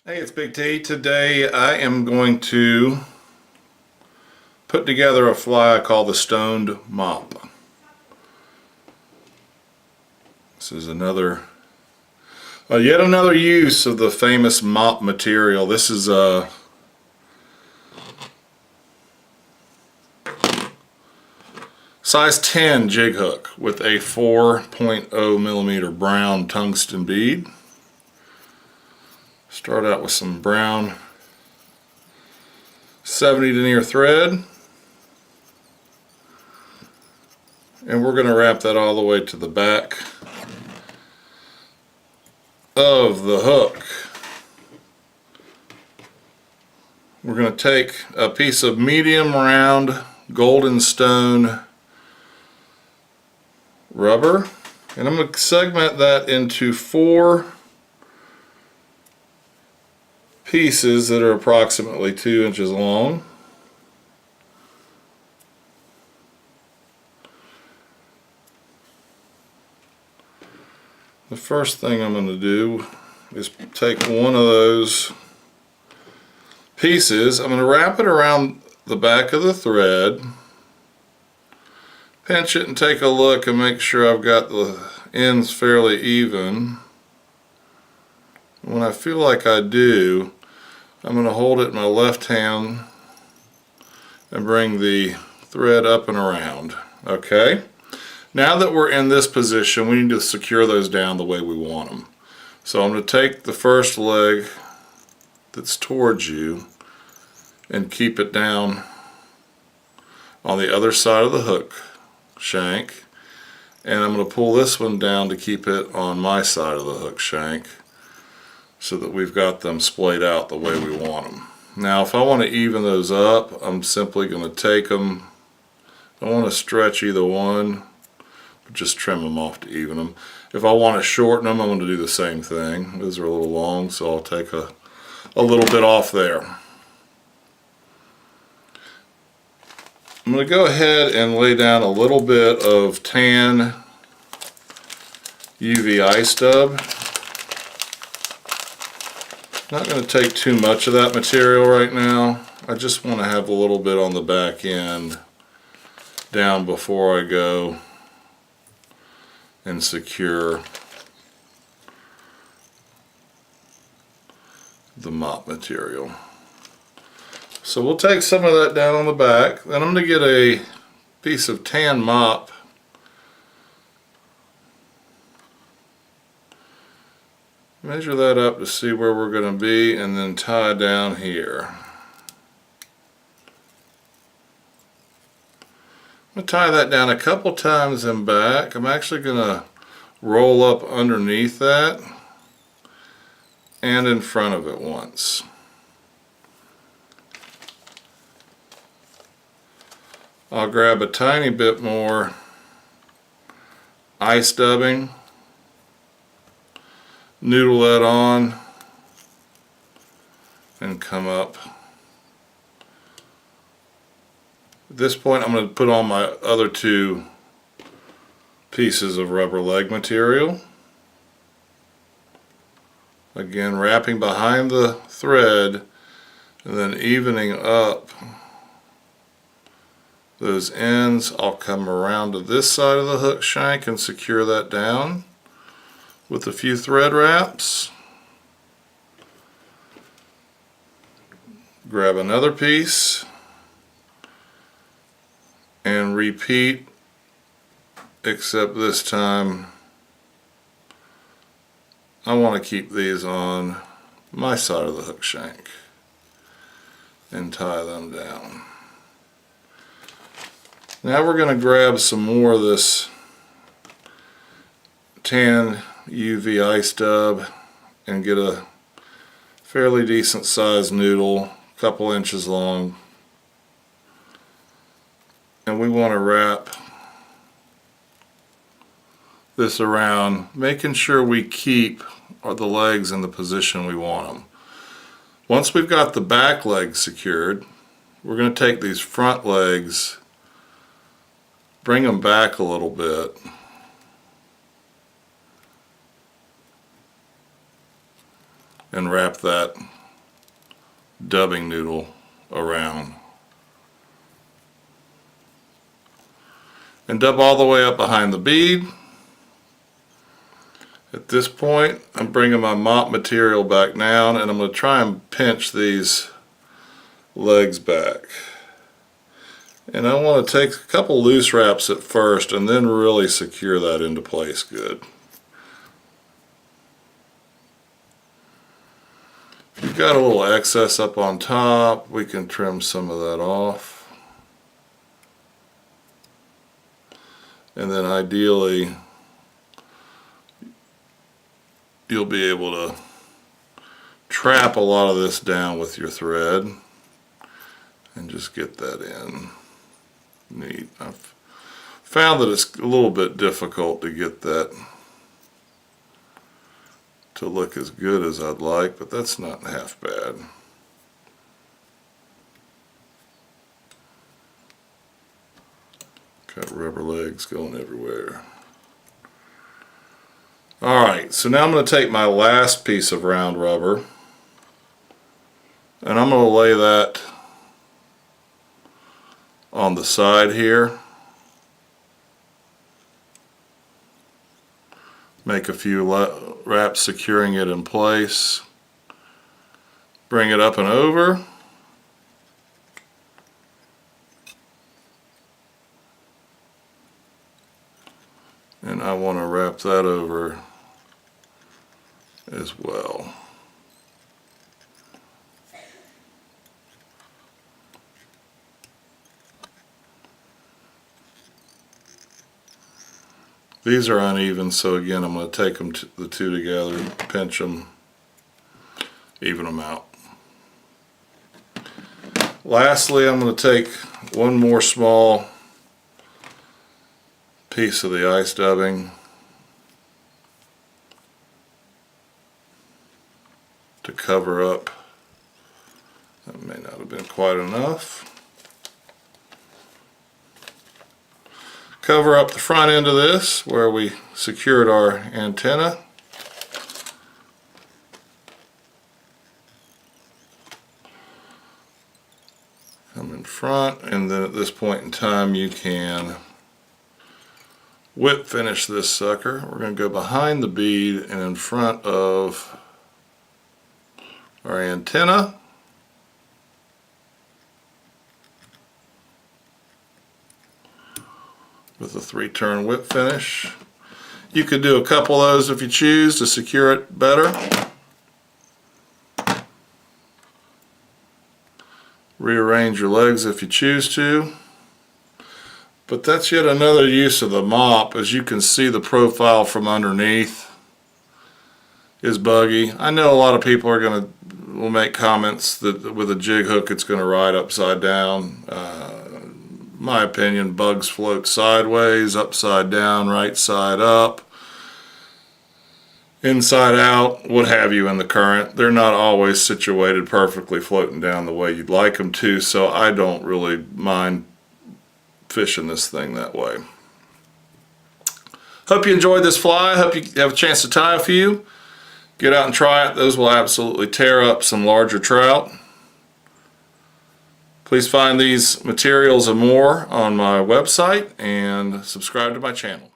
Hey, it's Big T. Today I am going to put together a fly I call the Stoned Mop. This is yet another use of the famous mop material. This is a size 10 jig hook with a 4.0 millimeter brown tungsten bead. Start out with some brown 70 denier thread, and we're going to wrap that all the way to the back of the hook. We're going to take a piece of medium round golden stone rubber, and I'm going to segment that into 4 pieces that are approximately 2 inches long. The first thing I'm going to do is take one of those pieces. I'm going to wrap it around the back of the thread, pinch it and take a look and make sure I've got the ends fairly even. When I feel like I do, I'm going to hold it in my left hand and bring the thread up and around. Okay? Now that we're in this position, we need to secure those down the way we want them. So I'm going to take the first leg that's towards you and keep it down on the other side of the hook shank, and I'm going to pull this one down to keep it on my side of the hook shank, so that we've got them splayed out the way we want them. Now if I want to even those up, I'm simply going to take them, I don't want to stretch either one, but just trim them off to even them. If I want to shorten them, I'm going to do the same thing. Those are a little long, so I'll take a little bit off there. I'm going to go ahead and lay down a little bit of tan UV eye stub. Not going to take too much of that material right now. I just want to have a little bit on the back end down before I go and secure the mop material. So we'll take some of that down on the back. Then I'm going to get a piece of tan mop . Measure that up to see where we're going to be, and then tie down here. I'm going to tie that down a couple times and back. I'm actually going to roll up underneath that and in front of it once. I'll grab a tiny bit more eye stubbing, noodle that on, and come up. At this point I'm going to put on my other 2 pieces of rubber leg material. Again, wrapping behind the thread and then evening up those ends. I'll come around to this side of the hook shank and secure that down with a few thread wraps. Grab another piece and repeat, except this time I want to keep these on my side of the hook shank and tie them down. Now we're going to grab some more of this tan UV eye stub and get a fairly decent sized noodle, a couple inches long, and we want to wrap this around, making sure we keep the legs in the position we want them. Once we've got the back legs secured, we're going to take these front legs, bring them back a little bit, and wrap that dubbing noodle around. And dub all the way up behind the bead. At this point, I'm bringing my mop material back down, and I'm going to try and pinch these legs back. And I want to take a couple loose wraps at first and then really secure that into place good. If you've got a little excess up on top, we can trim some of that off. And then ideally, you'll be able to trap a lot of this down with your thread and just get that in neat. I've found that it's a little bit difficult to get that to look as good as I'd like, but that's not half bad. Got rubber legs going everywhere. Alright, so now I'm going to take my last piece of round rubber and I'm going to lay that on the side here. Make a few wraps securing it in place. Bring it up and over. And I want to wrap that over as well. These are uneven, so again I'm going to take them the two together, pinch them, even them out. Lastly, I'm going to take one more small piece of the ice dubbing to cover up. That may not have been quite enough. Cover up the front end of this where we secured our antenna. Come in front, and then at this point in time you can whip finish this sucker. We're going to go behind the bead and in front of our antenna. With a 3-turn whip finish. You could do a couple of those if you choose to secure it better. Rearrange your legs if you choose to. But that's yet another use of the mop. As you can see, the profile from underneath is buggy. I know a lot of people will make comments that with a jig hook it's going to ride upside down. My opinion, bugs float sideways, upside down, right side up, inside out, what have you in the current. They're not always situated perfectly floating down the way you'd like them to, so I don't really mind fishing this thing that way. Hope you enjoyed this fly. Hope you have a chance to tie a few. Get out and try it. Those will absolutely tear up some larger trout. Please find these materials and more on my website and subscribe to my channel.